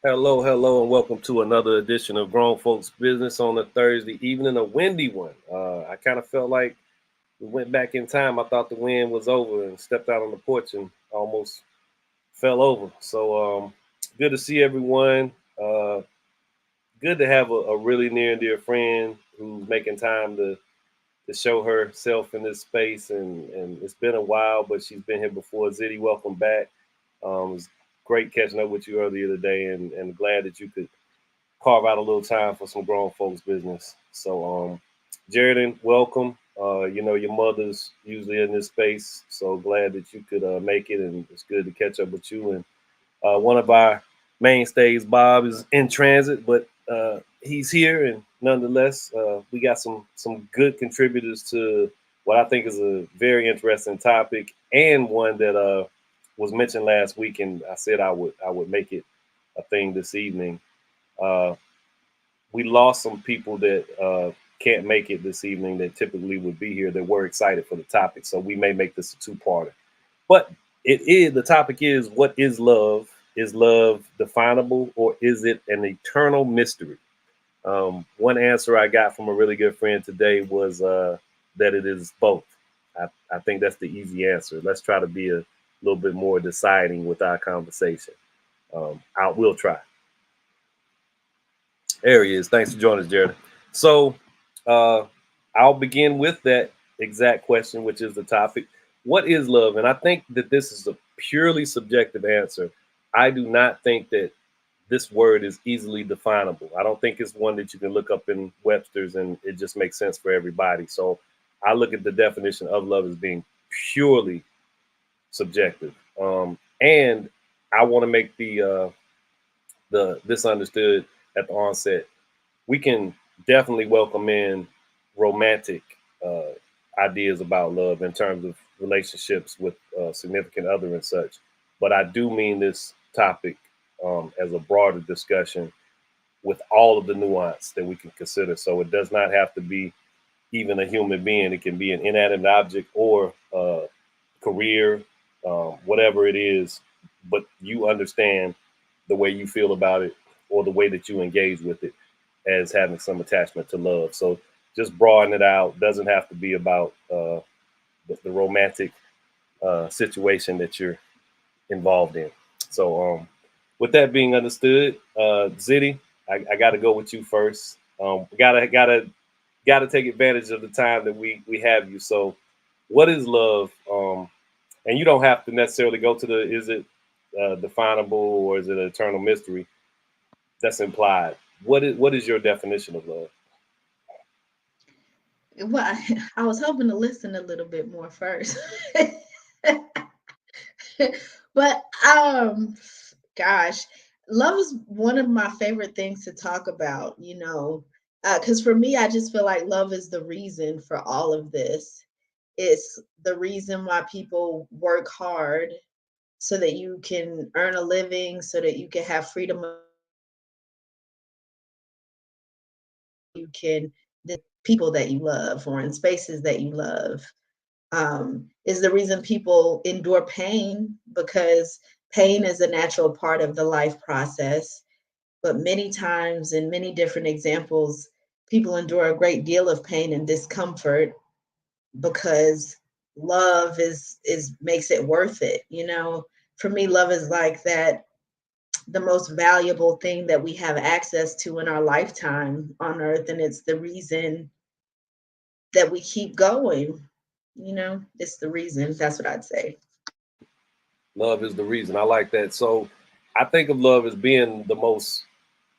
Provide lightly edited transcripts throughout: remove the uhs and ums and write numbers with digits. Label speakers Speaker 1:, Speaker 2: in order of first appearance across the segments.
Speaker 1: Hello, and welcome to another edition of Grown Folks Business on a Thursday evening, a windy one. I kind of felt like we went back in time. I thought the wind was over and stepped out on the porch and almost fell over. So good to see everyone. Good to have a really near and dear friend who's making time to show herself in this space. And it's been a while, but she's been here before. Ziddy, welcome back. It was great catching up with you earlier today, and glad that you could carve out a little time for some grown folks business. So, Jaredon, welcome. Your mother's usually in this space, so glad that you could make it, and it's good to catch up with you. And one of our mainstays, Bob, is in transit, but he's here, and nonetheless, we got some good contributors to what I think is a very interesting topic, and one that was mentioned last week, and I said I would make it a thing this evening. Uh, we lost some people that can't make it this evening that typically would be here that were excited for the topic. So we may make this a two-parter. But the topic is, what is love? Is love definable, or is it an eternal mystery? One answer I got from a really good friend today was that it is both. I think that's the easy answer. Let's try to be a little bit more deciding with our conversation. I will try. There he is. Thanks for joining us, Jared. So uh, I'll begin with that exact question, which is the topic. What is love? And I think that this is a purely subjective answer. I do not think that this word is easily definable. I don't think it's one that you can look up in Webster's and it just makes sense for everybody. So I look at the definition of love as being purely subjective. And I want to make the this understood at the onset. We can definitely welcome in romantic uh, ideas about love in terms of relationships with significant other and such. But I do mean this topic as a broader discussion with all of the nuance that we can consider. So it does not have to be even a human being. It can be an inanimate object or career, whatever it is. But you understand the way you feel about it or the way that you engage with it as having some attachment to love. So just broaden it out. Doesn't have to be about the romantic situation that you're involved in. So with that being understood, Ziddy, I got to go with you first. Gotta take advantage of the time that we have you. So, what is love? And you don't have to necessarily go to the is it definable or is it an eternal mystery? That's implied. What is your definition of love?
Speaker 2: Well, I was hoping to listen a little bit more first. But gosh, love is one of my favorite things to talk about, because for me, I just feel like love is the reason for all of this. It's the reason why people work hard so that you can earn a living, so that you can have freedom of you can the people that you love or in spaces that you love. Is the reason people endure pain, because pain is a natural part of the life process. But many times, in many different examples, people endure a great deal of pain and discomfort because love is makes it worth it. For me, love is like that, the most valuable thing that we have access to in our lifetime on earth, and it's the reason that we keep going. It's the reason. That's what I'd say.
Speaker 1: Love is the reason. I like that. So, I think of love as being the most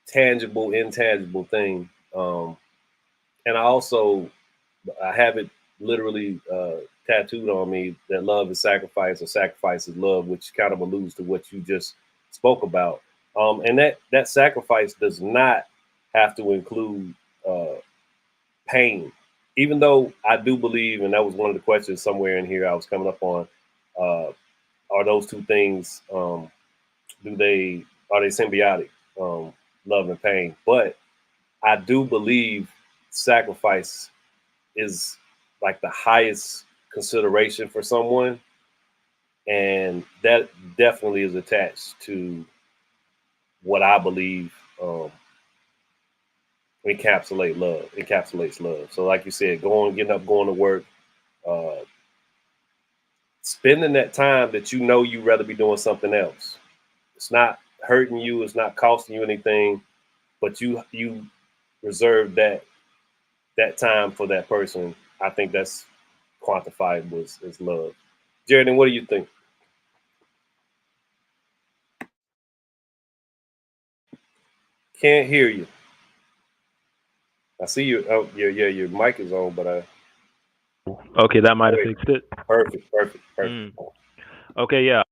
Speaker 1: tangible, intangible thing. And I have it literally tattooed on me that love is sacrifice or sacrifice is love, which kind of alludes to what you just spoke about. And that sacrifice does not have to include uh, pain, even though I do believe, and that was one of the questions somewhere in here I was coming up on. Uh, are those two things? Do they are they symbiotic? Love and pain, but I do believe sacrifice is like the highest consideration for someone, and that definitely is attached to what I believe encapsulates love. So like you said, getting up, going to work, spending that time that you know you'd rather be doing something else. It's not hurting you, it's not costing you anything, but you reserve that time for that person. I think that's quantifiable as love. Jared, what do you think? Can't hear you. I see you. Oh, your mic is on, but
Speaker 3: Okay, that might have fixed it.
Speaker 1: Perfect.
Speaker 3: Okay, yeah.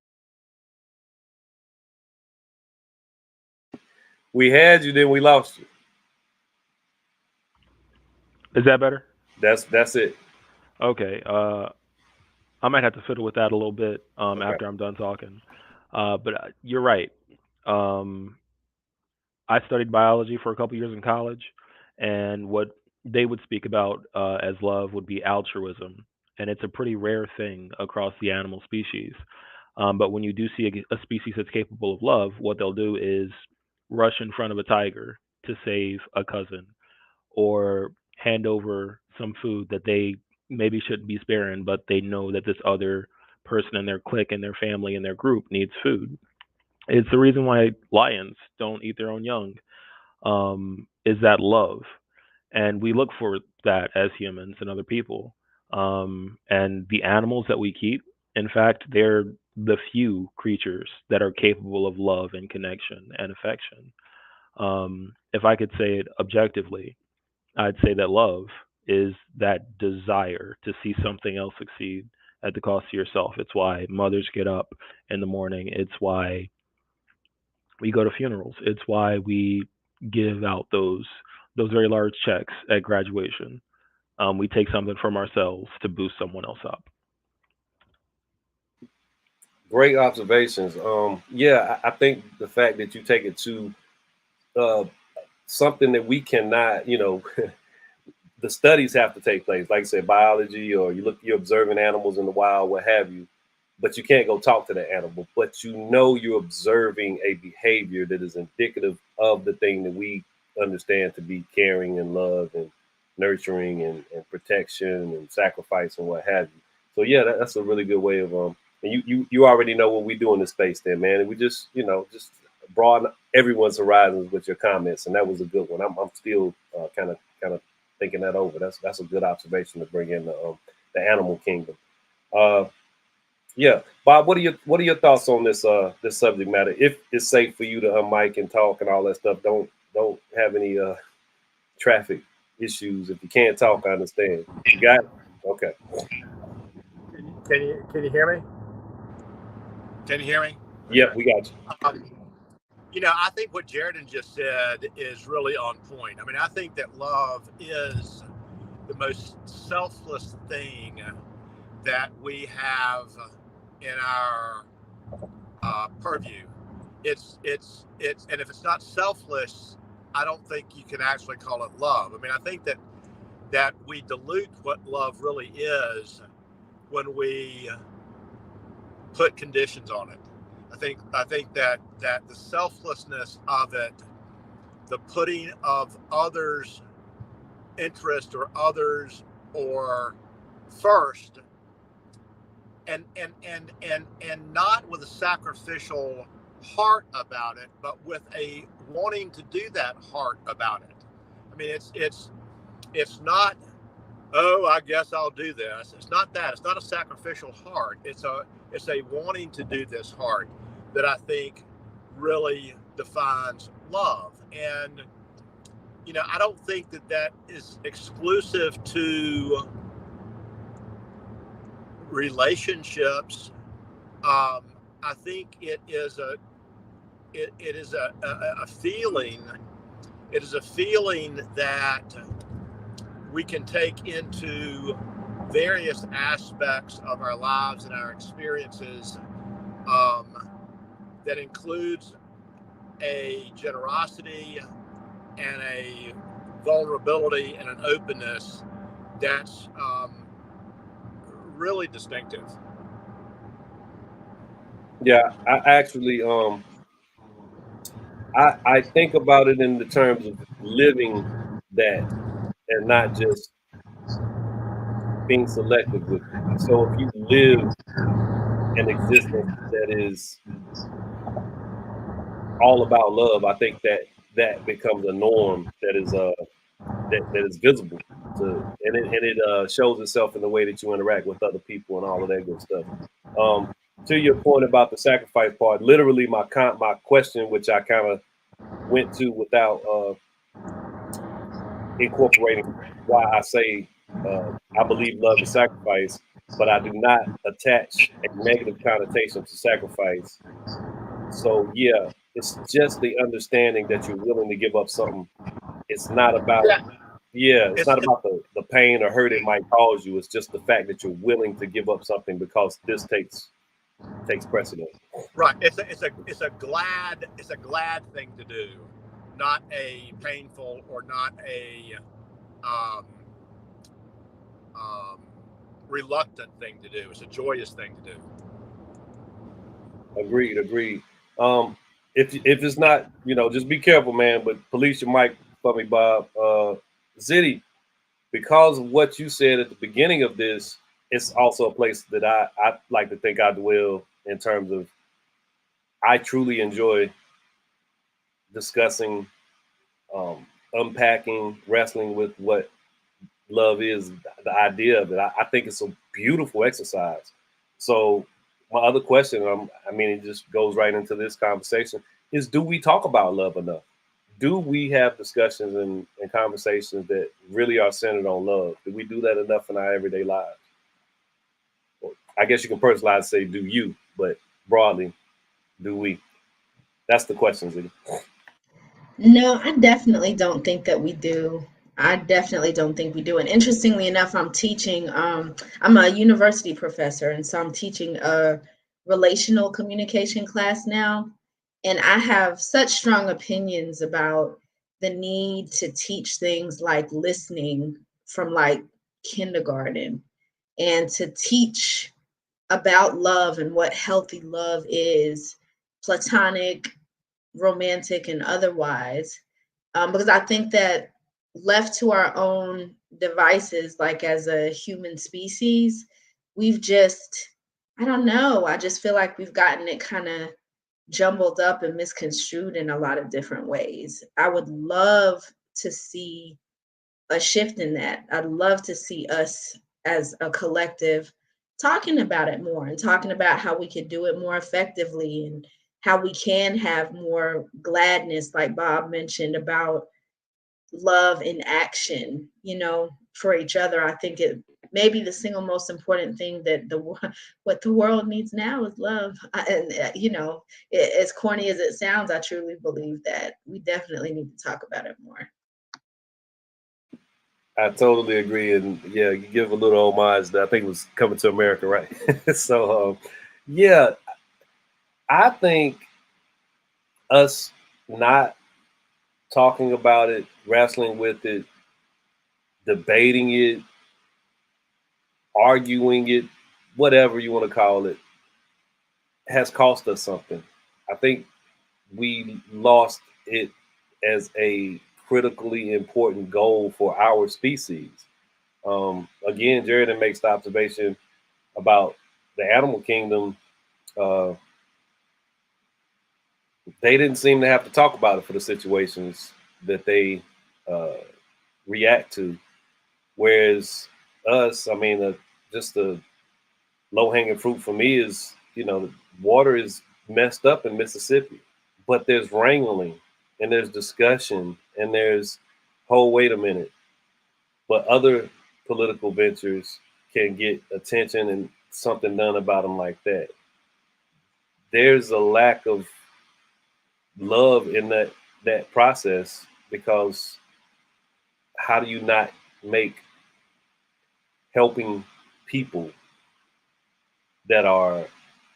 Speaker 1: We had you, then we lost you.
Speaker 3: Is that better?
Speaker 1: That's it.
Speaker 3: Okay. I might have to fiddle with that a little bit after I'm done talking. But you're right. I studied biology for a couple years in college, and what they would speak about as love would be altruism, and it's a pretty rare thing across the animal species. But when you do see a species that's capable of love, what they'll do is rush in front of a tiger to save a cousin, or hand over some food that they maybe shouldn't be sparing, but they know that this other person in their clique and their family and their group needs food. It's the reason why lions don't eat their own young, is that love. And we look for that as humans and other people. And the animals that we keep, in fact, they're the few creatures that are capable of love and connection and affection. If I could say it objectively, I'd say that love is that desire to see something else succeed at the cost of yourself. It's why mothers get up in the morning. It's why we go to funerals. It's why we give out those very large checks at graduation. We take something from ourselves to boost someone else up.
Speaker 1: Great observations. Yeah, I think the fact that you take it to uh, something that we cannot, the studies have to take place. Like I said, biology, or you're observing animals in the wild, what have you, but you can't go talk to the animal. But you're observing a behavior that is indicative of the thing that we understand to be caring and love and nurturing and protection and sacrifice and what have you. So yeah, that's a really good way of and you already know what we do in this space then, man. And we just just broaden everyone's horizons with your comments, and that was a good one. I'm still kind of thinking that over. That's a good observation to bring in the animal kingdom. Yeah, Bob, what are your thoughts on this subject matter? If it's safe for you to unmic and talk and all that stuff, don't have any traffic issues. If you can't talk, I understand. You got it? Okay.
Speaker 4: Can you hear me? Can you hear me?
Speaker 1: Yeah, we got
Speaker 4: you. I think what Jared just said is really on point. I mean, I think that love is the most selfless thing that we have in our purview. It's and if it's not selfless, I don't think you can actually call it love. I mean, I think that we dilute what love really is when we put conditions on it. I think that the selflessness of it, the putting of others' interest or first, and not with a sacrificial heart about it, but with a wanting to do that heart about it. I mean, it's not, oh, I guess I'll do this. It's not that. It's not a sacrificial heart. It's a wanting to do this heart that I think really defines love. And I don't think that is exclusive to relationships. I think it is a feeling. It is a feeling that we can take into various aspects of our lives and our experiences, that includes a generosity and a vulnerability and an openness that's really distinctive.
Speaker 1: Yeah, I actually I think about it in the terms of living that and not just being selective with it. So if you live an existence that is all about love, I think that that becomes a norm that is that is visible to, and it shows itself in the way that you interact with other people and all of that good stuff. Um, to your point about the sacrifice part, literally my question, which I kind of went to without incorporating why I say I believe love is sacrifice, but I do not attach a negative connotation to sacrifice. So yeah, it's just the understanding that you're willing to give up something. It's not about,
Speaker 4: Yeah,
Speaker 1: yeah, it's
Speaker 4: it's
Speaker 1: not about the pain or hurt it might cause you. It's just the fact that you're willing to give up something because this takes precedent.
Speaker 4: right. It's a glad thing to do, not a painful or not a um, um, reluctant thing to do. It's a joyous thing to do.
Speaker 1: Agreed, agreed. Um, if it's not, just be careful, man. But police your mic for me, Bob. Zitty, because of what you said at the beginning of this, it's also a place that I like to think I dwell in terms of I truly enjoy discussing, unpacking, wrestling with what love is, the idea of it. I think it's a beautiful exercise. So my other question, I mean, it just goes right into this conversation, is do we talk about love enough? Do we have discussions and conversations that really are centered on love? Do we do that enough in our everyday lives? I guess you can personalize and say, do you? But broadly, do we? That's the question, Ziggy.
Speaker 2: No, I definitely don't think that we do. I definitely don't think we do. And interestingly enough, I'm a university professor, and so I'm teaching a relational communication class now. And I have such strong opinions about the need to teach things like listening from like kindergarten, and to teach about love and what healthy love is, platonic, romantic, and otherwise, because I think that left to our own devices, like as a human species, we've just, I don't know, I just feel like we've gotten it kind of jumbled up and misconstrued in a lot of different ways. I would love to see a shift in that. I'd love to see us as a collective talking about it more and talking about how we could do it more effectively, and how we can have more gladness, like Bob mentioned, about love in action, for each other. I think it maybe the single most important thing that what the world needs now is love. As corny as it sounds, I truly believe that we definitely need to talk about it more.
Speaker 1: I totally agree, and yeah, you give a little homage that I think was Coming to America, right? So, yeah, I think us not talking about it, wrestling with it, debating it, arguing it, whatever you want to call it, has cost us something. I think we lost it as a critically important goal for our species. Again, Jared makes the observation about the animal kingdom. Uh, they didn't seem to have to talk about it for the situations that they uh, react to. Whereas us, I mean, just the low hanging fruit for me is, the water is messed up in Mississippi, but there's wrangling and there's discussion and there's, oh, wait a minute. But other political ventures can get attention and something done about them like that. There's a lack of love in that process, because how do you not make helping people that are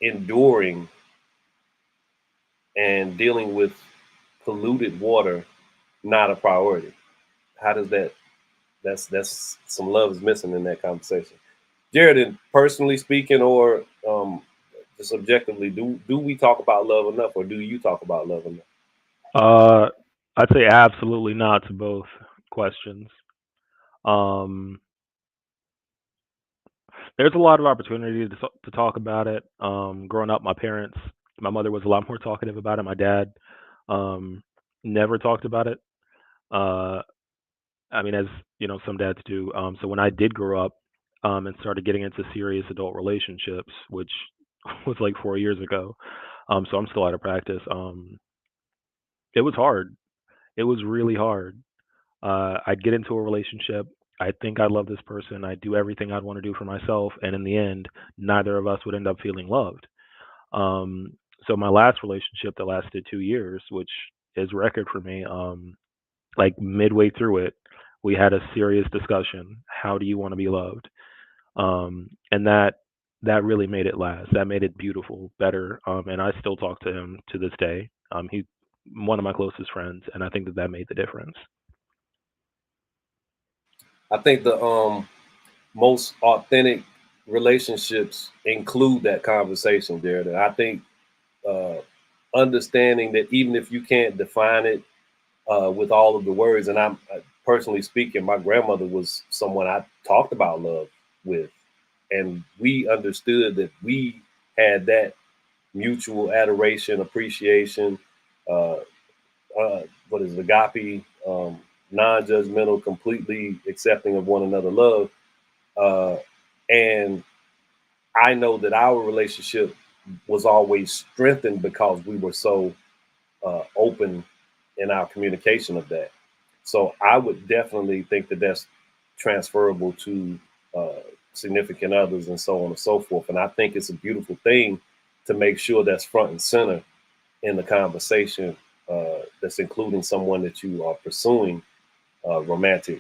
Speaker 1: enduring and dealing with polluted water not a priority? How does that's some love is missing in that conversation. Jared, personally speaking, or just objectively, do we talk about love enough, or do you talk about love enough?
Speaker 3: I'd say absolutely not to both questions. Um, there's a lot of opportunity to talk about it. Growing up, my mother was a lot more talkative about it. My dad never talked about it. Uh, I mean, as you know, some dads do. So when I did grow up and started getting into serious adult relationships, which was like 4 years ago, so I'm still out of practice. It was hard. It was really hard. I'd get into a relationship. I think I love this person. I do everything I'd want to do for myself, and in the end, neither of us would end up feeling loved. Um, so my last relationship that lasted 2 years, which is record for me, like midway through it, we had a serious discussion. How do you want to be loved? And that really made it last. That made it beautiful, better. And I still talk to him to this day. He's one of my closest friends, and I think that made the difference.
Speaker 1: I think the most authentic relationships include that conversation, Jared. And I think uh, understanding that even if you can't define it with all of the words, and I'm personally speaking, my grandmother was someone I talked about love with, and we understood that we had that mutual adoration, appreciation, uh, what is it, agape, non-judgmental, completely accepting of one another love. Uh, and I know that our relationship was always strengthened because we were so open in our communication of that. So I would definitely think that that's transferable to uh, significant others and so on and so forth. And I think it's a beautiful thing to make sure that's front and center in the conversation, that's including someone that you are pursuing a romantic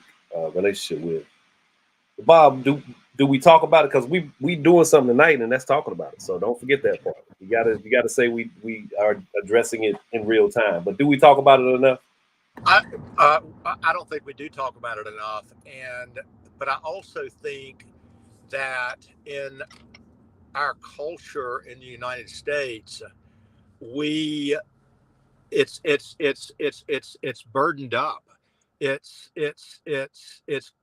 Speaker 1: relationship with. Bob, do we talk about it? Because we doing something tonight, and that's talking about it. So don't forget that part. You gotta say we are addressing it in real time. But do we talk about it enough?
Speaker 4: I don't think we do talk about it enough, but I also think that in our culture in the United States, we it's burdened up. It's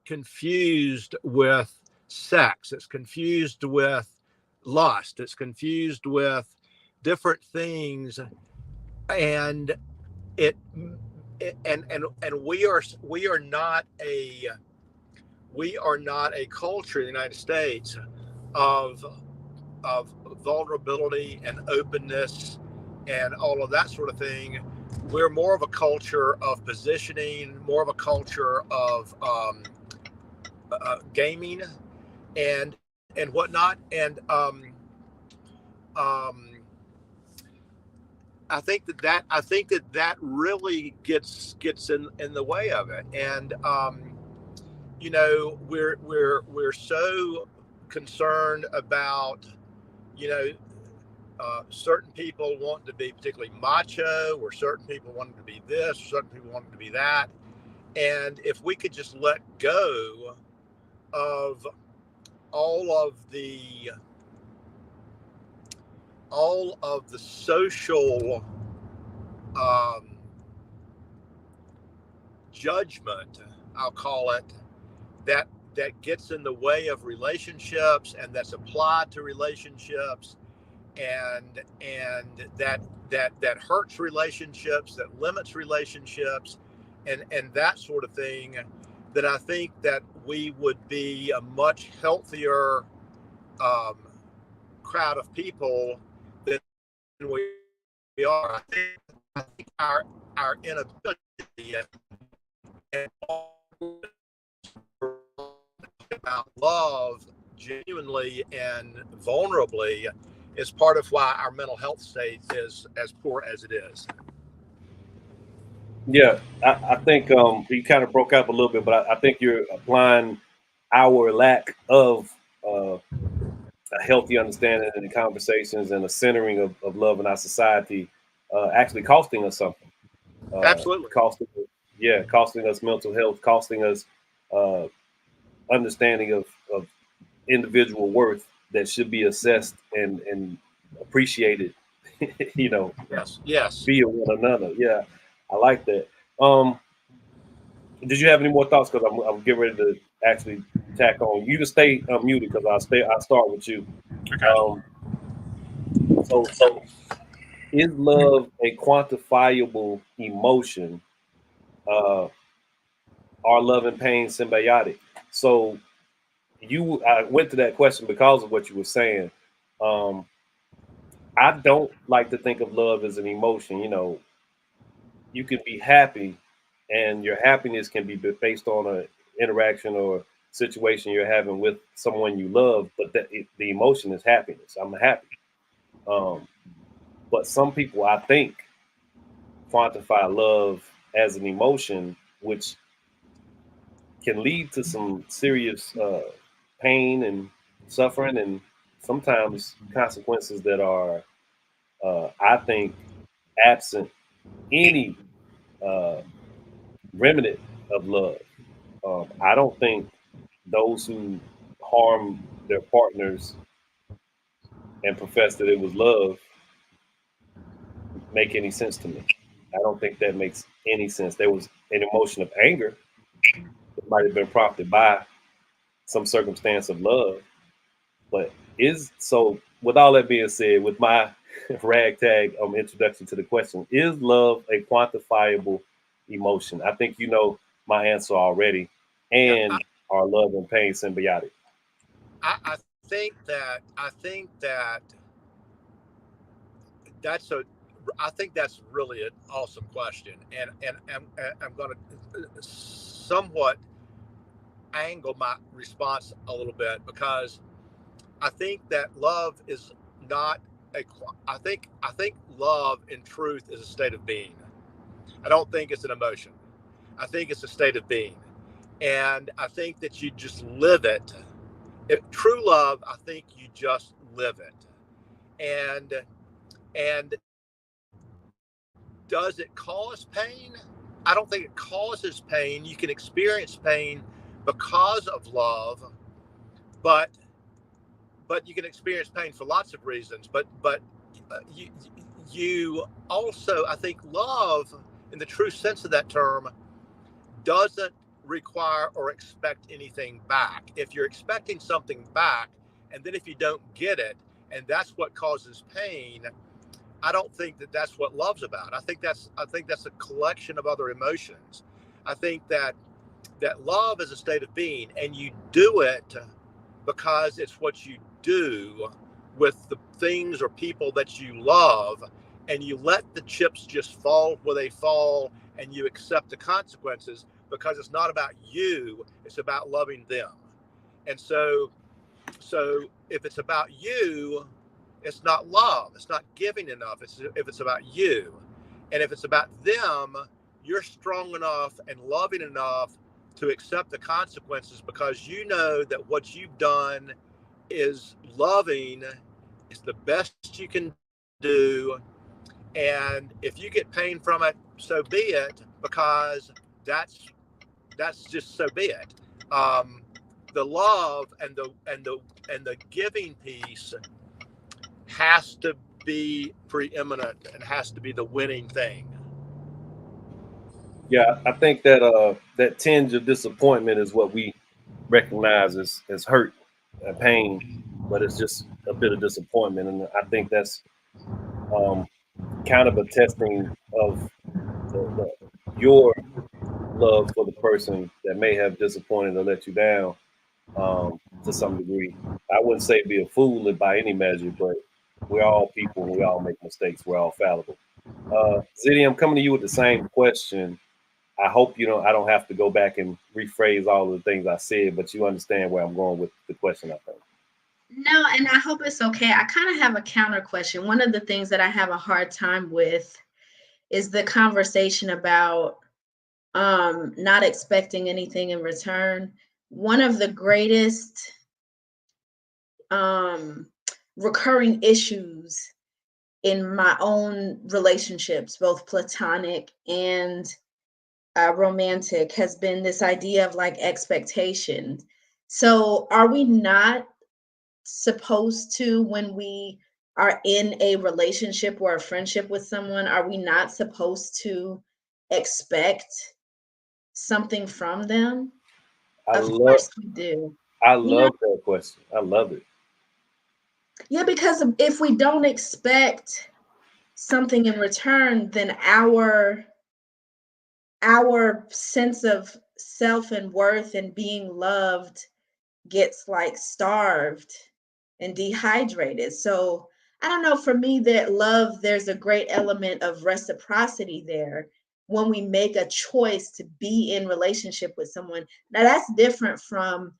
Speaker 4: confused with sex. It's confused with lust. It's confused with different things, and it and we are not a culture in the United States of vulnerability and openness and all of that sort of thing. We're more of a culture of positioning, more of a culture of gaming and whatnot. And I think that really gets in the way of it. And you know, we're so concerned about, you know, certain people want to be particularly macho, or certain people want to be this, or certain people want to be that. And if we could just let go of all of the social judgment, I'll call it, that gets in the way of relationships and that's applied to relationships, and that hurts relationships, that limits relationships, and that sort of thing, then I think that we would be a much healthier crowd of people than we are. I think our inability and about love genuinely and vulnerably is part of why our mental health state is as poor as it is.
Speaker 1: Yeah, I think you kind of broke up a little bit, but I think you're applying our lack of a healthy understanding in the conversations and a centering of love in our society actually costing us something.
Speaker 4: Absolutely.
Speaker 1: Costing us mental health, costing us uh, understanding of individual worth that should be assessed and appreciated, you know,
Speaker 4: Yes.
Speaker 1: via one another. Yeah. I like that. Did you have any more thoughts? Because I'm getting ready to actually tack on. You to stay unmuted because I'll start with you.
Speaker 4: Okay.
Speaker 1: So is love a quantifiable emotion? Are love and pain symbiotic? So I went to that question because of what you were saying. Um, I don't like to think of love as an emotion. You know, you can be happy, and your happiness can be based on an interaction or situation you're having with someone you love. But the emotion is happiness. I'm happy. Um, but some people, I think, quantify love as an emotion, which can lead to some serious pain and suffering, and sometimes consequences that are, I think, absent any uh, remnant of love. I don't think those who harm their partners and profess that it was love make any sense to me. I don't think that makes any sense. There was an emotion of anger that might have been prompted by some circumstance of love, but with all that being said, with my ragtag introduction to the question, is love a quantifiable emotion? I think you know my answer already.
Speaker 4: Yeah,
Speaker 1: And are love and pain symbiotic?
Speaker 4: I think that that's a I think that's really an awesome question, and I'm going to somewhat angle my response a little bit, because I think that love is not a. I think love in truth is a state of being. I don't think it's an emotion. I think it's a state of being, and I think that you just live it. True love, I think you just live it, and does it cause pain? I don't think it causes pain. You can experience pain because of love, but you can experience pain for lots of reasons. But you also, I think, love in the true sense of that term doesn't require or expect anything back. If you're expecting something back, and then if you don't get it, and that's what causes pain, I don't think that that's what love's about. I think that's a collection of other emotions. I think that love is a state of being, and you do it because it's what you do with the things or people that you love, and you let the chips just fall where they fall, and you accept the consequences, because it's not about you, it's about loving them. And so if it's about you, it's not love. It's not giving enough. If it's about you, and if it's about them, you're strong enough and loving enough to accept the consequences, because you know that what you've done is loving. It's the best you can do, and if you get pain from it, so be it, because that's just so be it. Um, the love and the giving piece has to be preeminent and has to be the winning thing.
Speaker 1: Yeah, I think that that tinge of disappointment is what we recognize as hurt and pain, but it's just a bit of disappointment, and I think that's um, kind of a testing of your love for the person that may have disappointed or let you down to some degree. I wouldn't say be a fool by any measure, but we're all people and we all make mistakes. We're all fallible. Ziddy, I'm coming to you with the same question. I hope I don't have to go back and rephrase all of the things I said, but you understand where I'm going with the question, I think.
Speaker 2: No, and I hope it's okay. I kind of have a counter question. One of the things that I have a hard time with is the conversation about not expecting anything in return. One of the greatest recurring issues in my own relationships, both platonic and romantic, has been this idea of like expectation. So are we not supposed to, when we are in a relationship or a friendship with someone, are we not supposed to expect something from them?
Speaker 1: I
Speaker 2: Of
Speaker 1: love
Speaker 2: course we do.
Speaker 1: that question. I love it.
Speaker 2: Yeah, because if we don't expect something in return, then our sense of self and worth and being loved gets like starved and dehydrated. So I don't know, for me, that love, there's a great element of reciprocity there when we make a choice to be in relationship with someone. Now that's different from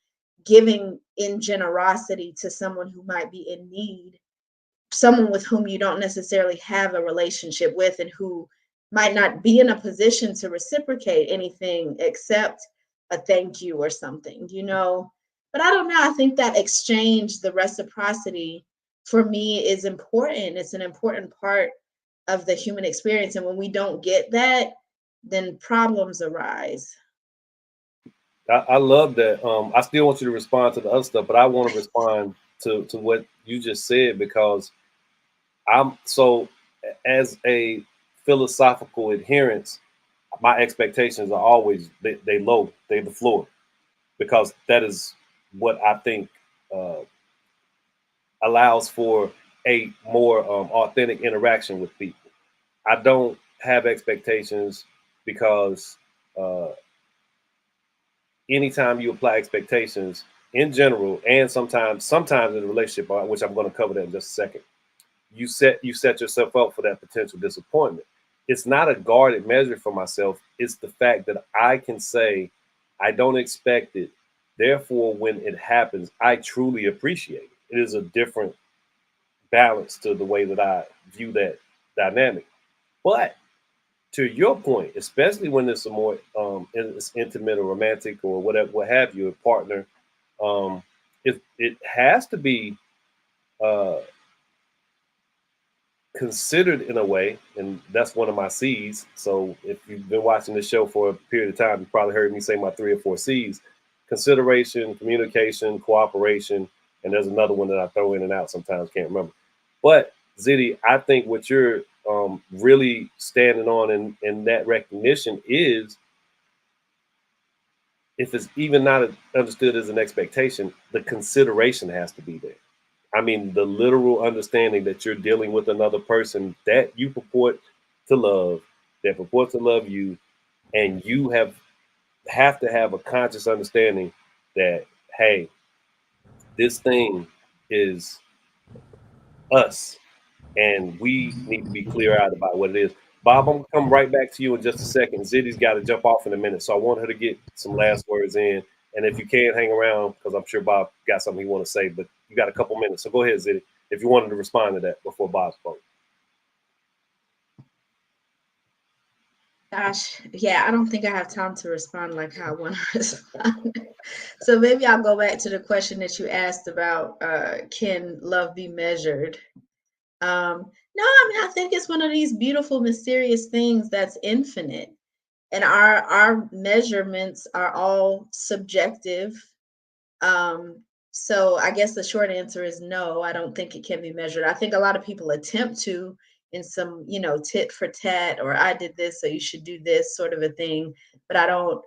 Speaker 2: giving in generosity to someone who might be in need, someone with whom you don't necessarily have a relationship with and who might not be in a position to reciprocate anything except a thank you or something, But I don't know. I think that exchange, the reciprocity, for me is important. It's an important part of the human experience. And when we don't get that, then problems arise.
Speaker 1: I love that. I still want you to respond to the other stuff, but I want to respond to what you just said, because I'm so, as a philosophical adherence, my expectations are always they low, they the floor, because that is what I think allows for a more authentic interaction with people. I don't have expectations because anytime you apply expectations in general, and sometimes in a relationship, which I'm going to cover that in just a second, you set yourself up for that potential disappointment. It's not a guarded measure for myself. It's the fact that I can say, I don't expect it. Therefore, when it happens, I truly appreciate it. It is a different balance to the way that I view that dynamic. But to your point, especially when it's a more it's intimate or romantic or whatever, what have you, a partner, it has to be uh, considered in a way, and that's one of my C's. So if you've been watching this show for a period of time, you probably heard me say my 3 or 4 C's: consideration, communication, cooperation, and there's another one that I throw in and out sometimes, can't remember. But Ziddy, I think what you're really standing on in that recognition is, if it's even not understood as an expectation, the consideration has to be there. I mean, the literal understanding that you're dealing with another person that you purport to love, that purports to love you, and you have to have a conscious understanding that, hey, this thing is us, and we need to be clear out about what it is. Bob, I'm gonna come right back to you in just a second. Ziddy's got to jump off in a minute, so I want her to get some last words in. And if you can, hang around, because I'm sure Bob got something he want to say. But you got a couple minutes, so go ahead, Ziddy, if you wanted to respond to that before Bob spoke.
Speaker 2: Gosh, yeah, I don't think I have time to respond like how I want to respond. So maybe I'll go back to the question that you asked about can love be measured? No, I mean, I think it's one of these beautiful, mysterious things that's infinite. And our measurements are all subjective. So I guess the short answer is no, I don't think it can be measured. I think a lot of people attempt to, in some, tit for tat, or I did this, so you should do this sort of a thing. But I don't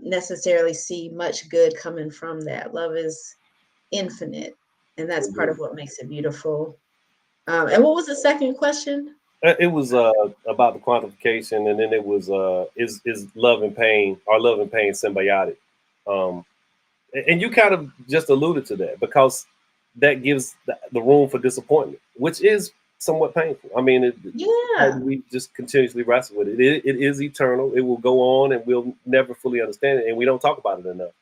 Speaker 2: necessarily see much good coming from that. Love is infinite, and that's part of what makes it beautiful. And what was the second question?
Speaker 1: It was about the quantification, and then it was is love and pain, are love and pain symbiotic? And you kind of just alluded to that, because that gives the room for disappointment, which is somewhat painful. I mean, we just continuously wrestle with it. It is eternal. It will go on, and we'll never fully understand it, and we don't talk about it enough.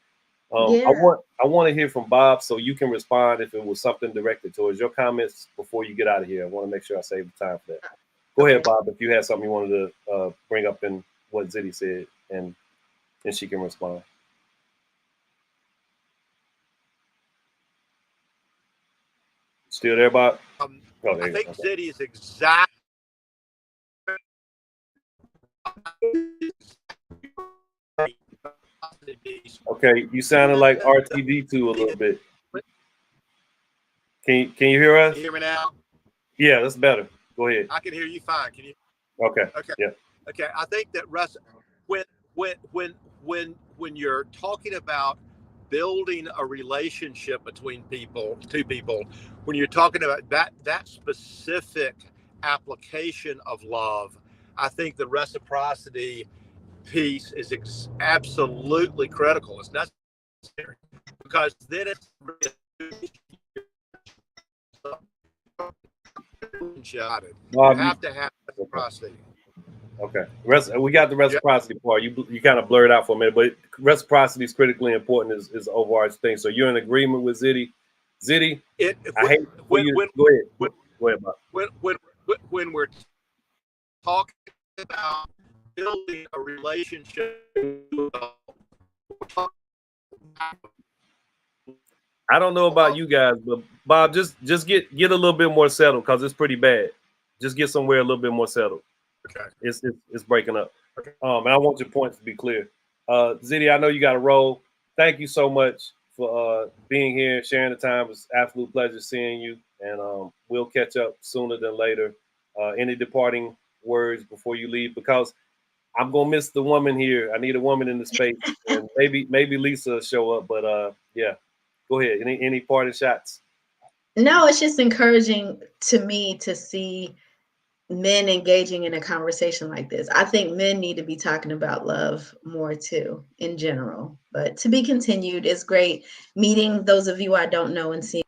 Speaker 1: I want to hear from Bob, so you can respond if it was something directed towards your comments before you get out of here. I want to make sure I save the time for that. Go ahead, Bob, if you had something you wanted to bring up in what Ziddy said, and she can respond. Still there, Bob?
Speaker 4: I think Ziddy is exactly.
Speaker 1: Okay, you sounded like RTD2 a little bit. Can you hear us?
Speaker 4: Can you hear me now?
Speaker 1: Yeah, that's better. Go ahead.
Speaker 4: I can hear you fine. Can you?
Speaker 1: Okay.
Speaker 4: Okay.
Speaker 1: Yeah.
Speaker 4: Okay, I think that Russ, when you're talking about building a relationship between two people, when you're talking about that specific application of love, I think the reciprocity piece is absolutely critical. It's necessary because then it's you have to have reciprocity.
Speaker 1: Okay, we got the reciprocity part. You kind of blurred out for a minute, but reciprocity is critically important. Is the overarching thing. So you're in agreement with Ziddy. Ziddy, I hate for you. Go ahead. Go ahead, Bob.
Speaker 4: When we're talking about building a relationship,
Speaker 1: I don't know about you guys, but Bob, just get a little bit more settled because it's pretty bad. Just get somewhere a little bit more settled.
Speaker 4: Okay.
Speaker 1: It's breaking up. Okay. And I want your points to be clear. Ziddy, I know you got to roll. Thank you so much for being here and sharing the time. It's an absolute pleasure seeing you. And we'll catch up sooner than later. Any departing words before you leave? Because I'm gonna miss the woman here. I need a woman in the space. And maybe Lisa will show up. But yeah. Go ahead. Any parting shots?
Speaker 2: No, it's just encouraging to me to see men engaging in a conversation like this. I think men need to be talking about love more too, in general. But to be continued. It's great meeting those of you I don't know and seeing.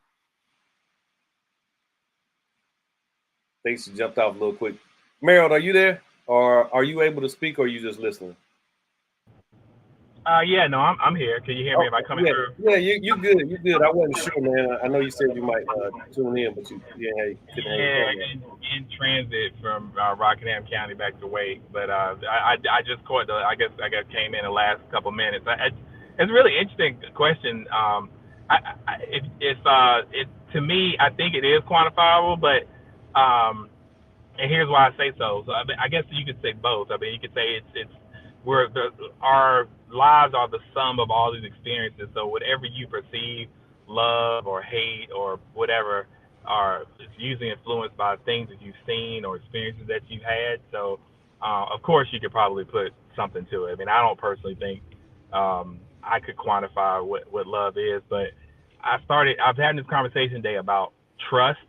Speaker 1: Thanks, you jumped off a little quick. Meryl, are you there? Or are you able to speak or are you just listening?
Speaker 5: Yeah, no, I'm here. Can you hear me? Am I coming through?
Speaker 1: Yeah, you good. You good. I wasn't sure, man. I know you said you might tune in, but you couldn't
Speaker 5: in transit from Rockingham County back to Wake, but I just caught I guess came in the last couple minutes. It's a really interesting question. It to me, I think it is quantifiable, but and here's why I say so. So I guess you could say both. I mean, you could say it's our lives are the sum of all these experiences. So whatever you perceive, love or hate or whatever, are usually influenced by things that you've seen or experiences that you've had. So of course you could probably put something to it. I mean, I don't personally think I could quantify what love is, but I've had this conversation today about trust.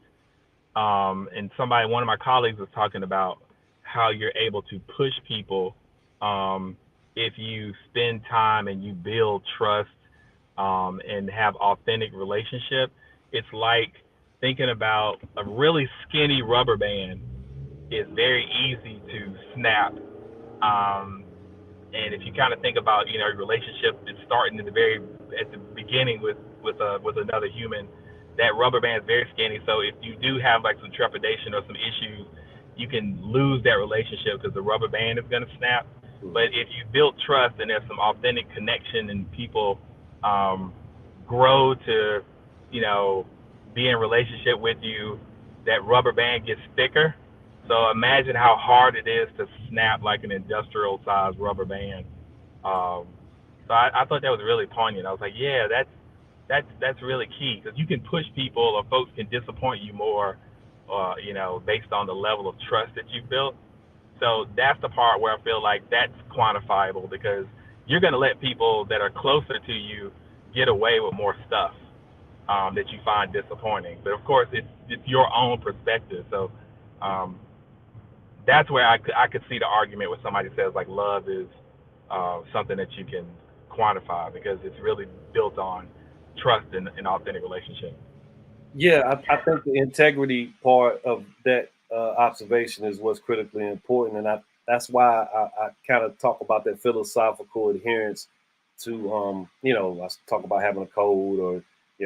Speaker 5: And one of my colleagues was talking about how you're able to push people if you spend time and you build trust and have authentic relationship. It's like thinking about a really skinny rubber band is very easy to snap. And if you kind of think about, your relationship is starting at the beginning with another human, that rubber band is very skinny. So if you do have like some trepidation or some issues, you can lose that relationship because the rubber band is going to snap. But if you build trust and there's some authentic connection and people grow to, be in relationship with you, that rubber band gets thicker. So imagine how hard it is to snap like an industrial sized rubber band. So I thought that was really poignant. I was like, yeah, that's really key because you can push people or folks can disappoint you more, based on the level of trust that you've built. So that's the part where I feel like that's quantifiable because you're going to let people that are closer to you get away with more stuff that you find disappointing. But of course, it's your own perspective. So that's where I could see the argument when somebody says like love is something that you can quantify because it's really built on trust and authentic relationship.
Speaker 1: Yeah, I think the integrity part of that observation is what's critically important, and that's why I kind of talk about that philosophical adherence to I talk about having a code or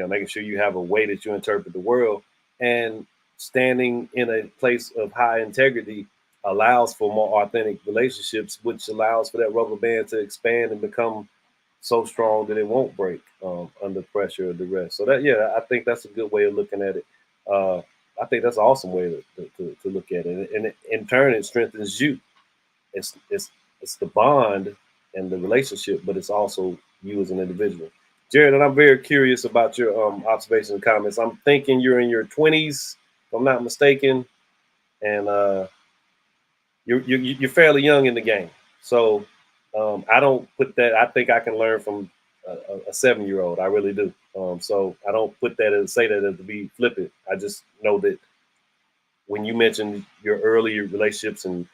Speaker 1: making sure you have a way that you interpret the world, and standing in a place of high integrity allows for more authentic relationships, which allows for that rubber band to expand and become so strong that it won't break under pressure or duress. So I think that's a good way of looking at it. I think that's an awesome way to look at it, and in turn, it strengthens you. It's the bond and the relationship, but it's also you as an individual. Jared, and I'm very curious about your observations and comments. I'm thinking you're in your 20s, if I'm not mistaken, and you're fairly young in the game. So I don't put that. I think I can learn from a 7-year-old. I really do. So I don't put that and say that to be flippant. I just know that when you mentioned your earlier relationships and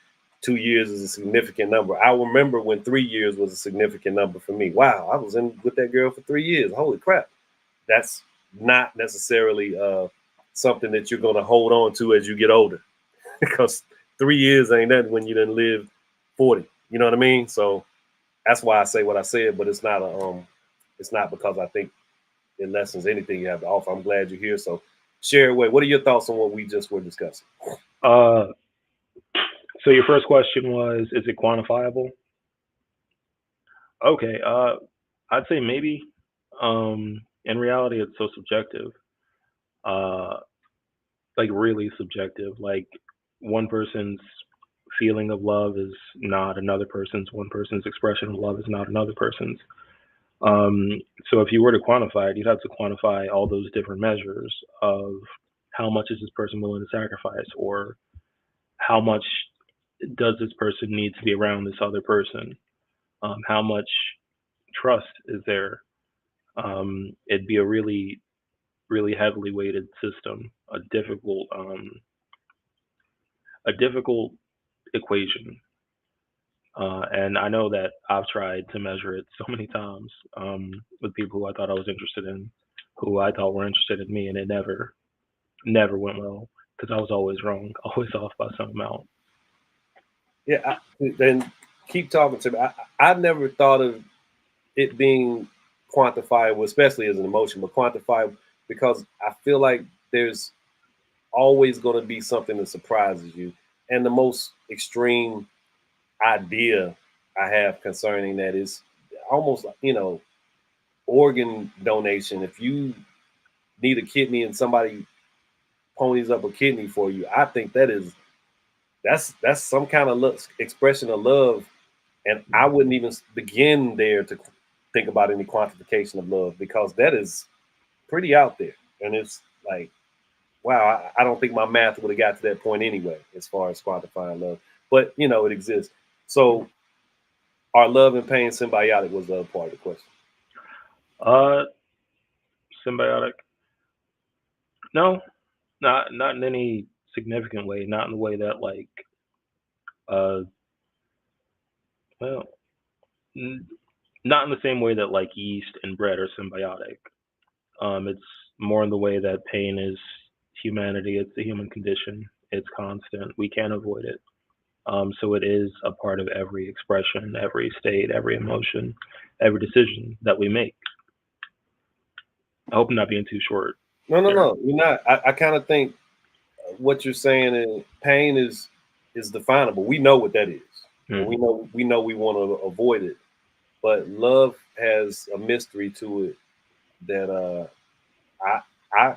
Speaker 1: 2 years is a significant number. I remember when 3 years was a significant number for me. Wow, I was in with that girl for 3 years. Holy crap. That's not necessarily something that you're going to hold on to as you get older, because 3 years ain't nothing when you done live 40. You know what I mean? So that's why I say what I said, but it's not it's not because I think it lessens anything you have to offer. I'm glad you're here. So share away. What are your thoughts on what we just were discussing?
Speaker 3: So your first question was, is it quantifiable? Okay, I'd say maybe. In reality, it's so subjective, like really subjective. Like one person's feeling of love is not another person's. One person's expression of love is not another person's. So if you were to quantify it, you'd have to quantify all those different measures of how much is this person willing to sacrifice, or how much does this person need to be around this other person? How much trust is there? It'd be a really, really heavily weighted system, a difficult equation. And I know that I've tried to measure it so many times with people who I thought I was interested in, who I thought were interested in me, and it never went well because I was always wrong, always off by some amount.
Speaker 1: Yeah, then keep talking to me. I never thought of it being quantifiable, especially as an emotion, but quantifiable, because I feel like there's always going to be something that surprises you. And the most extreme idea I have concerning that is almost, organ donation. If you need a kidney and somebody ponies up a kidney for you, I think that's some kind of expression of love. And I wouldn't even begin there to think about any quantification of love, because that is pretty out there. And it's like, wow, I don't think my math would have got to that point anyway, as far as quantifying love. But, it exists. So are love and pain symbiotic was the other part of the question.
Speaker 3: Symbiotic? No, not in any significant way. Not in the way that well, not in the same way that like yeast and bread are symbiotic. It's more in the way that pain is humanity. It's the human condition. It's constant. We can't avoid it. So it is a part of every expression, every state, every emotion, every decision that we make. I hope I'm not being too short.
Speaker 1: No, you're not. I kind of think what you're saying is pain is definable. We know what that is. Mm-hmm. We know we want to avoid it, but love has a mystery to it that I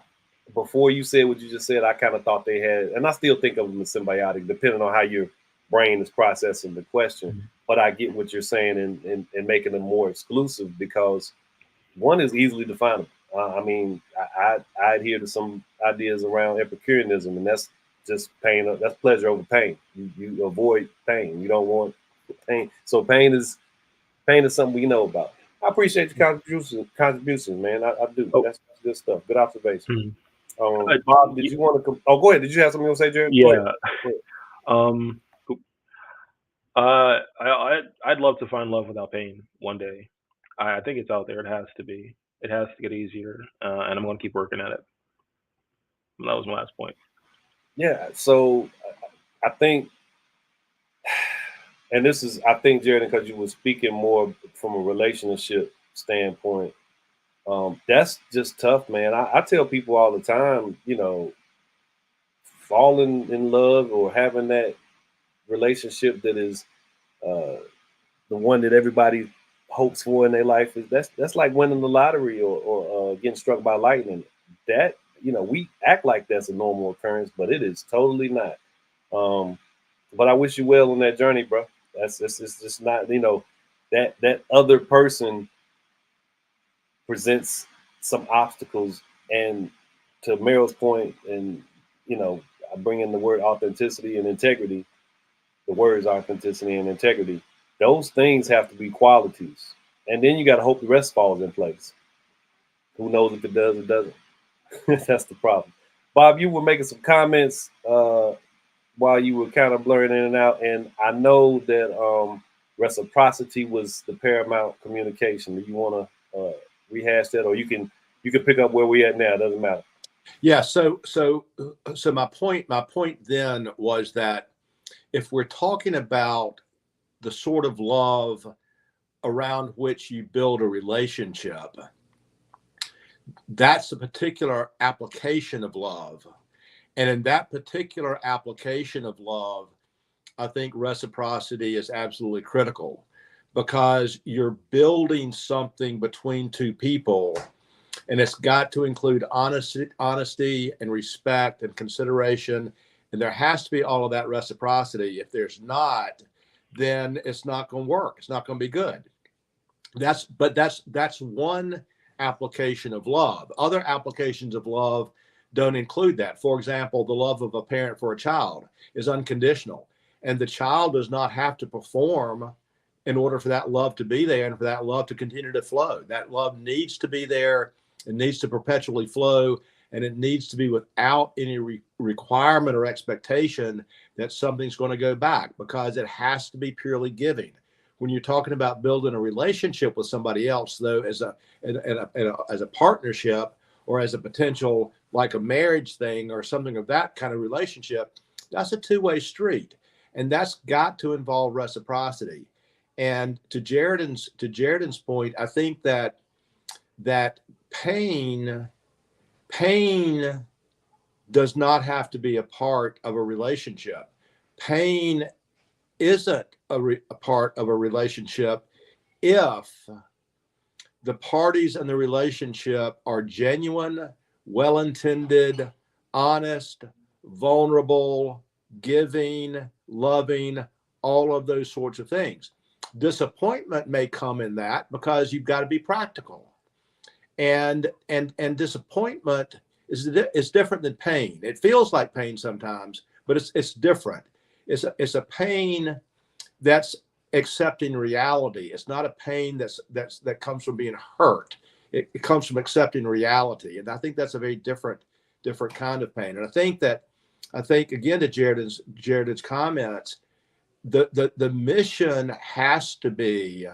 Speaker 1: before you said what you just said, I kind of thought they had, and I still think of them as symbiotic, depending on how your brain is processing the question. Mm-hmm. But I get what you're saying and making them more exclusive, because one is easily definable. I adhere to some ideas around Epicureanism, and that's just pain. That's pleasure over pain. You avoid pain. You don't want pain. So pain is something we know about. I appreciate your contributions, man. I do. Oh. That's good stuff. Good observation. Mm-hmm. Bob, did you want to? Oh, go ahead. Did you have something you want to say, Jared?
Speaker 3: Yeah. I'd love to find love without pain one day. I think it's out there. It has to be. It has to get easier, and I'm going to keep working at it. And that was my last point.
Speaker 1: Yeah. So I think, and this is, I think, Jared, because you were speaking more from a relationship standpoint, that's just tough, man. I tell people all the time, falling in love or having that relationship that is the one that everybody hopes for in their life, is that's like winning the lottery or getting struck by lightning. That, we act like that's a normal occurrence, but it is totally not. But I wish you well on that journey, bro. It's just not, that other person presents some obstacles. And to Meryl's point, and I bring in the word authenticity and integrity, the words authenticity and integrity. Those things have to be qualities. And then you got to hope the rest falls in place. Who knows if it does or doesn't? That's the problem. Bob, you were making some comments while you were kind of blurring in and out. And I know that reciprocity was the paramount communication. Do you want to rehash that, or you can pick up where we're at now? It doesn't matter.
Speaker 4: Yeah. So my point then was that if we're talking about the sort of love around which you build a relationship, that's a particular application of love. And in that particular application of love, I think reciprocity is absolutely critical, because you're building something between two people, and it's got to include honesty and respect and consideration. And there has to be all of that reciprocity. If there's not, then it's not going to work. It's not going to be good. That's one application of love. Other applications of love don't include that. For example, the love of a parent for a child is unconditional, and the child does not have to perform in order for that love to be there and for that love to continue to flow. That love needs to be there. It needs to perpetually flow, and it needs to be without any requirement or expectation that something's going to go back, because it has to be purely giving. When you're talking about building a relationship with somebody else, though, as a partnership, or as a potential, like a marriage thing or something of that kind of relationship, that's a two-way street, and that's got to involve reciprocity. And to Jaredon's point, I think that pain does not have to be a part of a relationship. Pain isn't a part of a relationship if the parties in the relationship are genuine, well-intended, honest, vulnerable, giving, loving, all of those sorts of things. Disappointment may come in that, because you've got to be practical. And disappointment is different than pain. It feels like pain sometimes, but it's different. It's a pain that's accepting reality. It's not a pain that comes from being hurt. It comes from accepting reality, and I think that's a very different kind of pain. And I think again, to Jaredon's comments, the mission has to be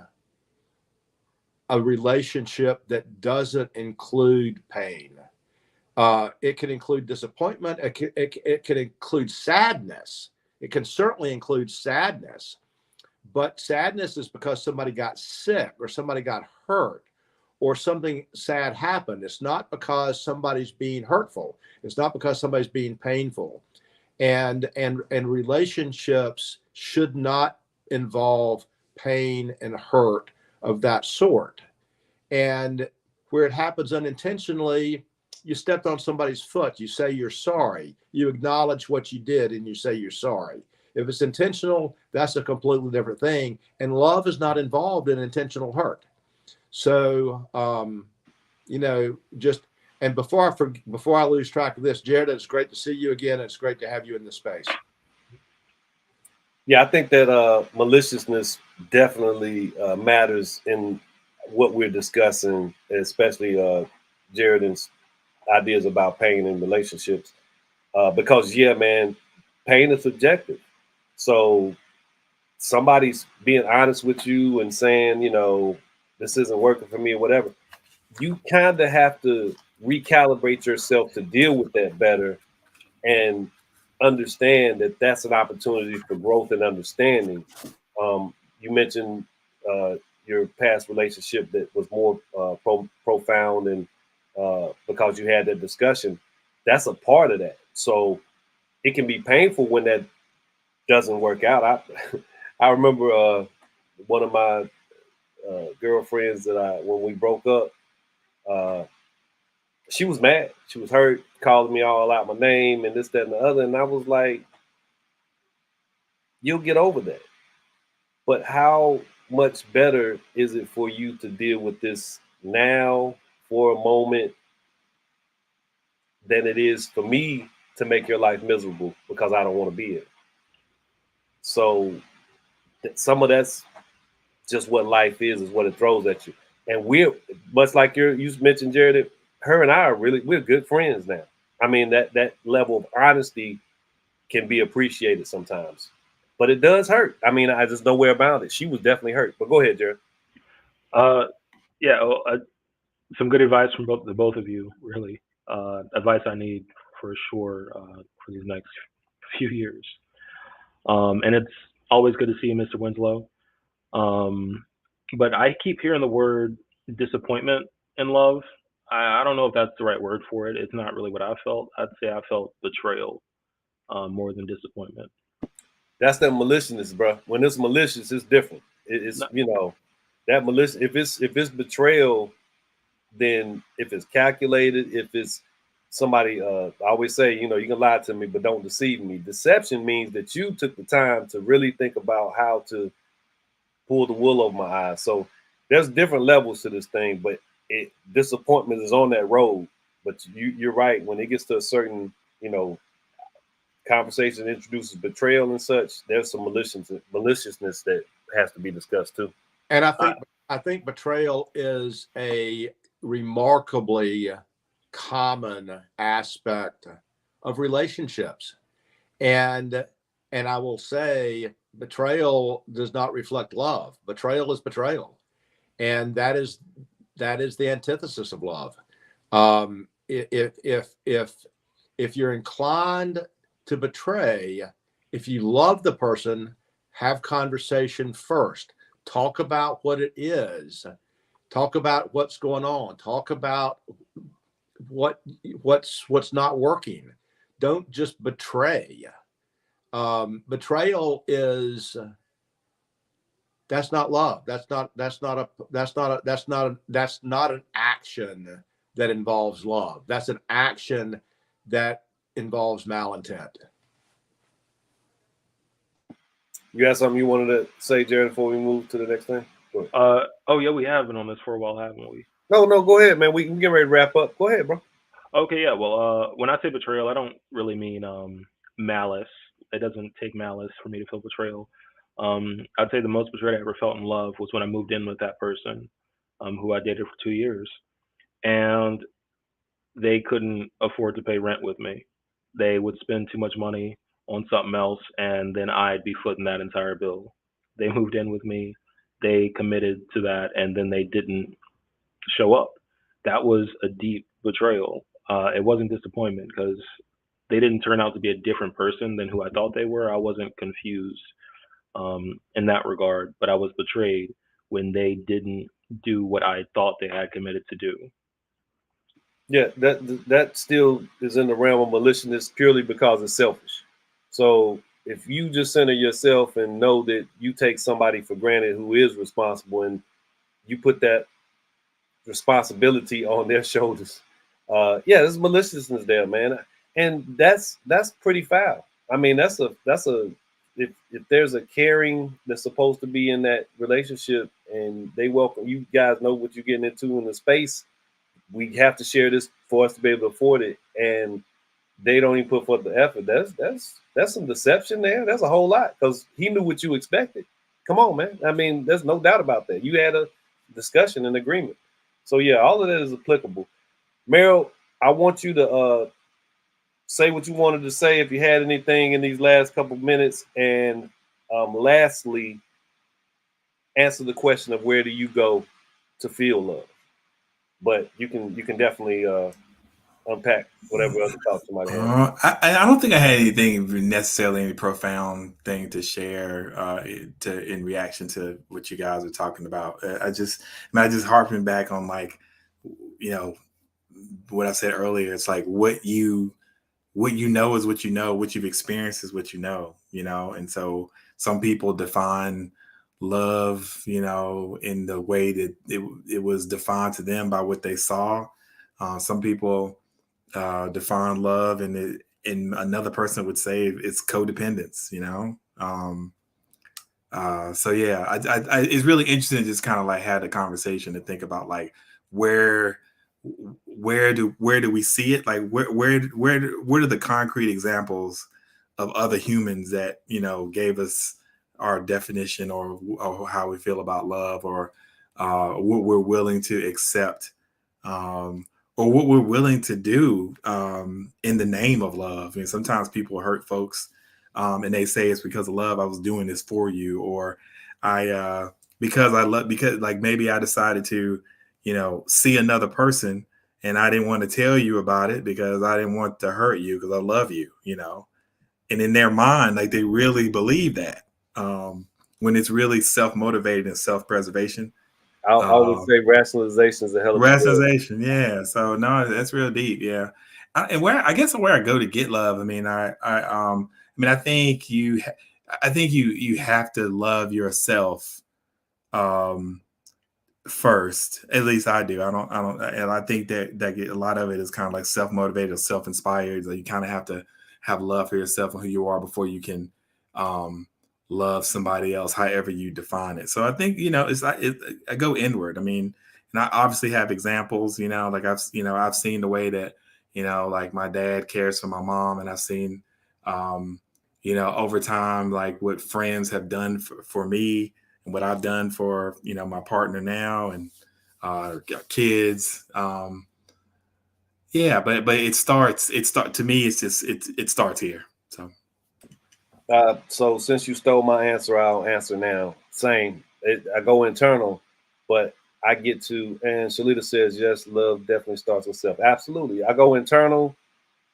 Speaker 4: a relationship that doesn't include pain. It can include disappointment. It can include sadness. It can certainly include sadness, but sadness is because somebody got sick or somebody got hurt or something sad happened. It's not because somebody's being hurtful. It's not because somebody's being painful. And relationships should not involve pain and hurt of that sort. And where it happens unintentionally, you stepped on somebody's foot, you say you're sorry, you acknowledge what you did, and you say you're sorry. If it's intentional, that's a completely different thing. And love is not involved in intentional hurt. So, and before I lose track of this, Jared, it's great to see you again. It's great to have you in this space.
Speaker 1: Yeah, I think that maliciousness definitely matters in what we're discussing, especially Jared's ideas about pain in relationships. Because, yeah, man, pain is subjective. So somebody's being honest with you and saying, this isn't working for me or whatever. You kind of have to recalibrate yourself to deal with that better and understand that that's an opportunity for growth and understanding. You mentioned your past relationship that was more profound, and because you had that discussion, that's a part of that. So it can be painful when that doesn't work out. I remember one of my girlfriends that when we broke up, she was mad. She was hurt, calling me all out my name and this, that, and the other. And I was like, you'll get over that. But how much better is it for you to deal with this now for a moment than it is for me to make your life miserable because I don't want to be it? So some of that's just what life is what it throws at you. And we're much like you mentioned, Jared, her and I we're good friends now. I mean, that level of honesty can be appreciated sometimes, but it does hurt. I mean, I just nowhere about it. She was definitely hurt. But go ahead, Jared.
Speaker 3: Yeah, well, some good advice from both of you. Really, advice I need for sure for these next few years. And it's always good to see you, Mr. Winslow. But I keep hearing the word disappointment in love. I don't know if that's the right word for it. It's not really what I felt. I'd say I felt betrayal more than disappointment.
Speaker 1: That's that maliciousness, bro. When it's malicious, it's different. It's that malicious. If it's betrayal, then if it's calculated, if it's somebody, I always say, you can lie to me, but don't deceive me. Deception means that you took the time to really think about how to pull the wool over my eyes. So there's different levels to this thing, but disappointment is on that road. But you're right. When it gets to a certain, conversation introduces betrayal and such, there's some maliciousness that has to be discussed too.
Speaker 4: And I think betrayal is a remarkably common aspect of relationships. And I will say betrayal does not reflect love. Betrayal is betrayal. And that is the antithesis of love. If you're inclined to betray, if you love the person, have conversation first. Talk about what it is. Talk about what's going on. Talk about what's not working. Don't just betray. Betrayal that's not love. That's not an action that involves love. That's an action that involves malintent.
Speaker 1: You got something you wanted to say, Jared, before we move to the next thing?
Speaker 3: Oh yeah, we have been on this for a while, haven't we?
Speaker 1: No, go ahead, man. We can get ready to wrap up. Go ahead, bro.
Speaker 3: Okay, yeah. Well, when I say betrayal, I don't really mean malice. It doesn't take malice for me to feel betrayal. I'd say the most betrayed I ever felt in love was when I moved in with that person, who I dated for 2 years, and they couldn't afford to pay rent with me. They would spend too much money on something else, and then I'd be footing that entire bill. They moved in with me, they committed to that, and then they didn't show up. That was a deep betrayal. It wasn't disappointment because they didn't turn out to be a different person than who I thought they were. I wasn't confused in that regard, but I was betrayed when they didn't do what I thought they had committed to do.
Speaker 1: Yeah, that still is in the realm of maliciousness purely because it's selfish. So if you just center yourself and know that you take somebody for granted who is responsible and you put that responsibility on their shoulders, there's maliciousness there, man, and that's pretty foul. I mean, that's a if there's a caring that's supposed to be in that relationship and they welcome you guys know what you're getting into in the space. We have to share this for us to be able to afford it, and they don't even put forth the effort. That's some deception there. That's a whole lot because he knew what you expected. Come on, man. I mean, there's no doubt about that. You had a discussion and agreement. So yeah, all of that is applicable. Meryl, I want you to say what you wanted to say if you had anything in these last couple minutes, and lastly, answer the question of where do you go to feel love. But you can definitely unpack whatever other thoughts you might have.
Speaker 6: I don't think I had anything necessarily any profound thing to share in reaction to what you guys are talking about. I just harping back on what I said earlier. It's like what you know is what you know. What you've experienced is what you know. And so some people define love, in the way that it was defined to them by what they saw. Some people define love, and another person would say it's codependence. So yeah, it's really interesting to just kind of like have a conversation to think about like where do we see it? Like where are the concrete examples other humans that, you know, gave us our definition or how we feel about love, or what we're willing to accept, or what we're willing to do in the name of love. And sometimes people hurt folks, and they say it's because of love. I was doing this for you, or because I love, because like maybe I decided to, you know, see another person and I didn't want to tell you about it because I didn't want to hurt you because I love you, you know. And in their mind, like they really believe that, when it's really self-motivated and self-preservation.
Speaker 1: I always say rationalization is a hell of a word.
Speaker 6: Rationalization, yeah. So no, that's real deep, yeah. And where I guess where I go to get love, I mean, I think you have to love yourself first. At least I do. I don't, and I think that a lot of it is kind of like self-motivated or self-inspired. So you kind of have to have love for yourself and who you are before you can love somebody else, however you define it. So I think, you know, I go inward. I mean, and I obviously have examples, you know, like I've seen the way that, you know, like my dad cares for my mom, and I've seen, you know, over time, like what friends have done for me and what I've done for, you know, my partner now and kids. Yeah, but it starts to me, it's just, it starts here. So.
Speaker 1: So since you stole my answer, I'll answer now. Same. I go internal, but I get to, and Shalita says, yes, love definitely starts with self. Absolutely. I go internal,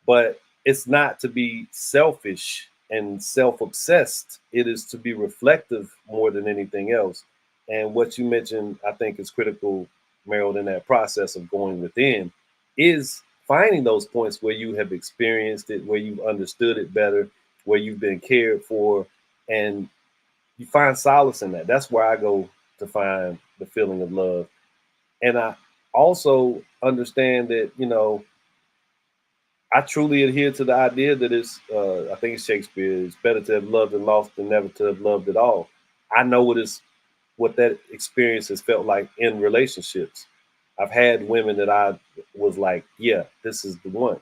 Speaker 1: but it's not to be selfish and self-obsessed. It is to be reflective more than anything else. And what you mentioned, I think, is critical, Meryl, in that process of going within, is finding those points where you have experienced it, where you've understood it better, where you've been cared for, and you find solace in that. That's where I go to find the feeling of love. And I also understand that, you know, I truly adhere to the idea that it's, I think it's Shakespeare, it's better to have loved and lost than never to have loved at all. I know what that experience has felt like in relationships. I've had women that I was like, yeah, this is the one.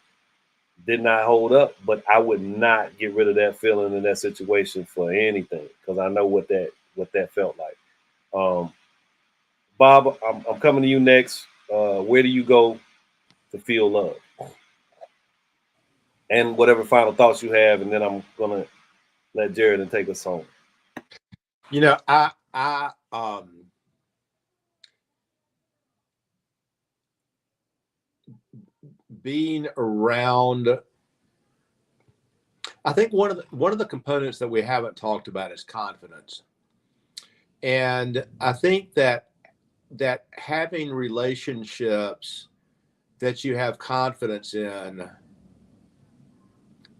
Speaker 1: Did not hold up, but I would not get rid of that feeling in that situation for anything, because I know what that felt like. Bob, I'm coming to you next. Where do you go to feel love? And whatever final thoughts you have, and then I'm gonna let Jared take us home.
Speaker 4: You know, I being around, I think one of the components that we haven't talked about is confidence. And I think that having relationships that you have confidence in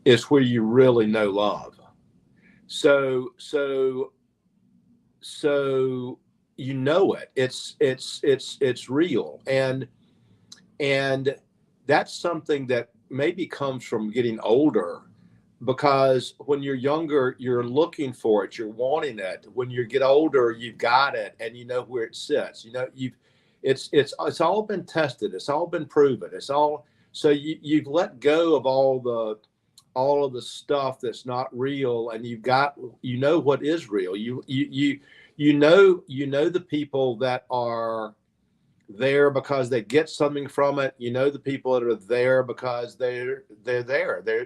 Speaker 4: is where you really know love. So you know it. It's real. And that's something that maybe comes from getting older, because when you're younger, you're looking for it, you're wanting it. When you get older, you've got it and you know where it sits. You know, it's all been tested, it's all been proven, so you've let go of all of the stuff that's not real, and you know what is real. You know the people that are there because they get something from it. You know the people that are there because they're there. They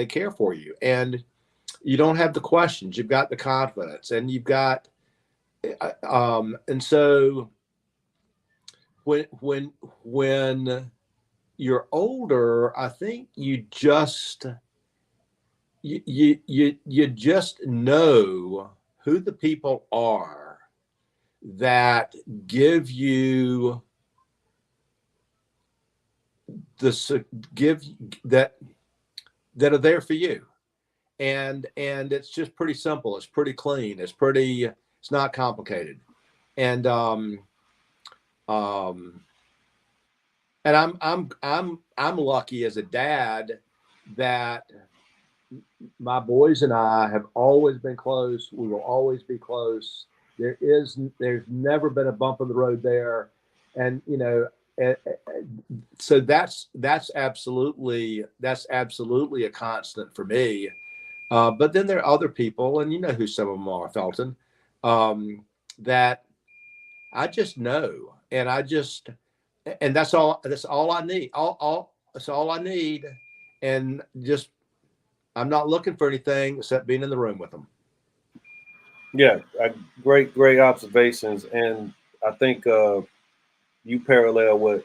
Speaker 4: care for you, and you don't have the questions. You've got the confidence, and you've got and so when you're older, I think you just know who the people are that give you that are there for you, and it's just pretty simple. It's pretty clean. It's not complicated, and I'm lucky as a dad that my boys and I have always been close. We will always be close. There's never been a bump in the road there. And, you know, So that's absolutely a constant for me. But then there are other people, and you know who some of them are, Felton, that I just know, and that's all I need. That's all I need, and just I'm not looking for anything except being in the room with them.
Speaker 1: Yeah, great observations, and I think you parallel what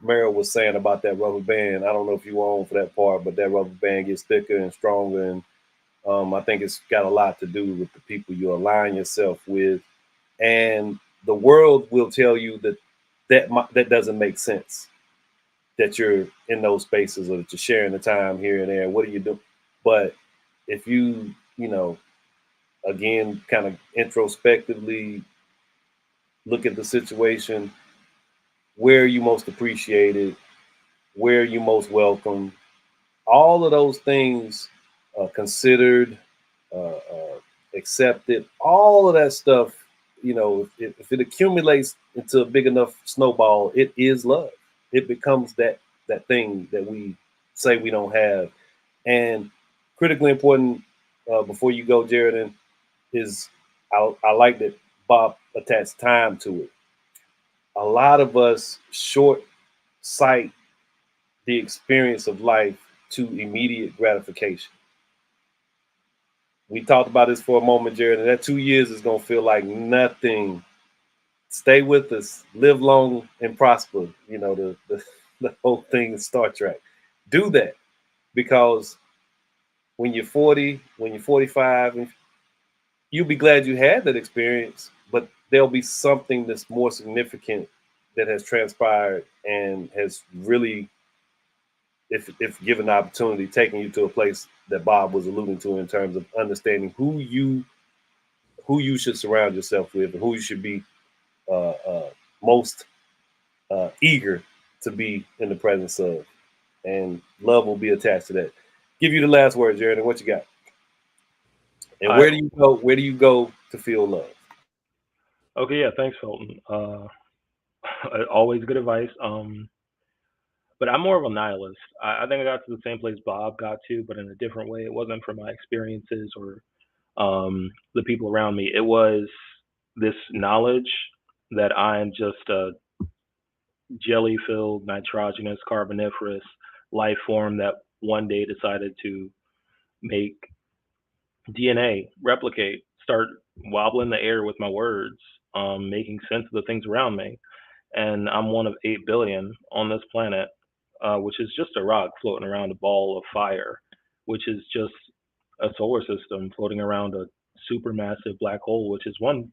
Speaker 1: Meryl was saying about that rubber band. I don't know if you were on for that part, but that rubber band gets thicker and stronger, and I think it's got a lot to do with the people you align yourself with, and the world will tell you that doesn't make sense, that you're in those spaces or that you're sharing the time here and there. What do you do? But if you again, kind of introspectively look at the situation, where are you most appreciated, where are you most welcome, all of those things considered, accepted, all of that stuff, if it accumulates into a big enough snowball, it is love. It becomes that thing that we say we don't have. And critically important, before you go, Jared, is I like that Bob attached time to it. A lot of us short sight the experience of life to immediate gratification. We talked about this for a moment, Jared, and that 2 years is going to feel like nothing. Stay with us, live long and prosper. The whole thing in Star Trek. Do that, because when you're 40, when you're 45, you'll be glad you had that experience, but there'll be something that's more significant that has transpired and has really, if given the opportunity, taken you to a place that Bob was alluding to in terms of understanding who you should surround yourself with and who you should be most eager to be in the presence of. And love will be attached to that. Give you the last word, Jared, and what you got? And where do you go? Where do you go to feel love?
Speaker 3: Okay, yeah, thanks, Felton. Always good advice. But I'm more of a nihilist. I think I got to the same place Bob got to, but in a different way. It wasn't from my experiences or the people around me. It was this knowledge that I am just a jelly-filled, nitrogenous, carboniferous life form that one day decided to make DNA, replicate, start wobbling the air with my words, making sense of the things around me. And I'm one of 8 billion on this planet, which is just a rock floating around a ball of fire, which is just a solar system floating around a supermassive black hole, which is one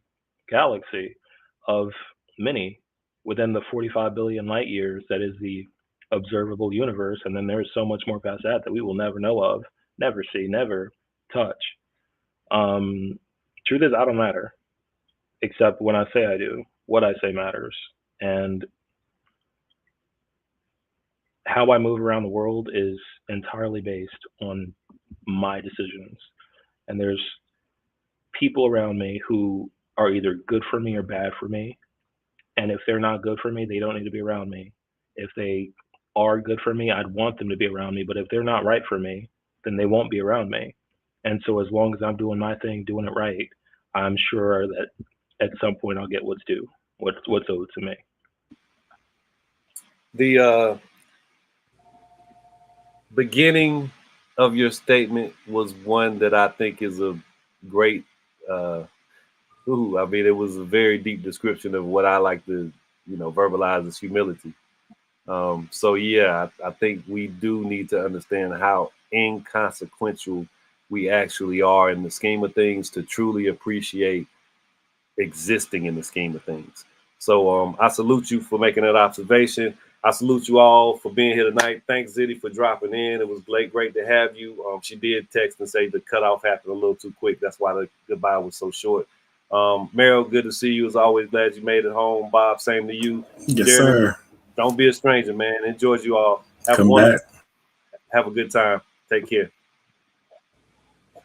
Speaker 3: galaxy of many within the 45 billion light years that is the observable universe. And then there's so much more past that we will never know of, never see, never touch. Truth is, I don't matter, except when I say I do. What I say matters. And how I move around the world is entirely based on my decisions. And there's people around me who are either good for me or bad for me. And if they're not good for me, they don't need to be around me. If they are good for me, I'd want them to be around me. But if they're not right for me, then they won't be around me. And so as long as I'm doing my thing, doing it right, I'm sure that at some point I'll get what's due, what's owed to me.
Speaker 1: The beginning of your statement was one that I think is a great, it was a very deep description of what I like to, verbalize as humility. So yeah, I think we do need to understand how inconsequential we actually are in the scheme of things to truly appreciate existing in the scheme of things. So I salute you for making that observation. I salute you all for being here tonight. Thanks, Zitty, for dropping in. It was great to have you. She did text and say the cutoff happened a little too quick. That's why the goodbye was so short. Meryl, good to see you. As always, glad you made it home. Bob, same to you.
Speaker 6: Yes,
Speaker 1: Jared,
Speaker 6: sir.
Speaker 1: Don't be a stranger, man. Enjoyed you all. Have
Speaker 6: Come back.
Speaker 1: Have a good time. Take care.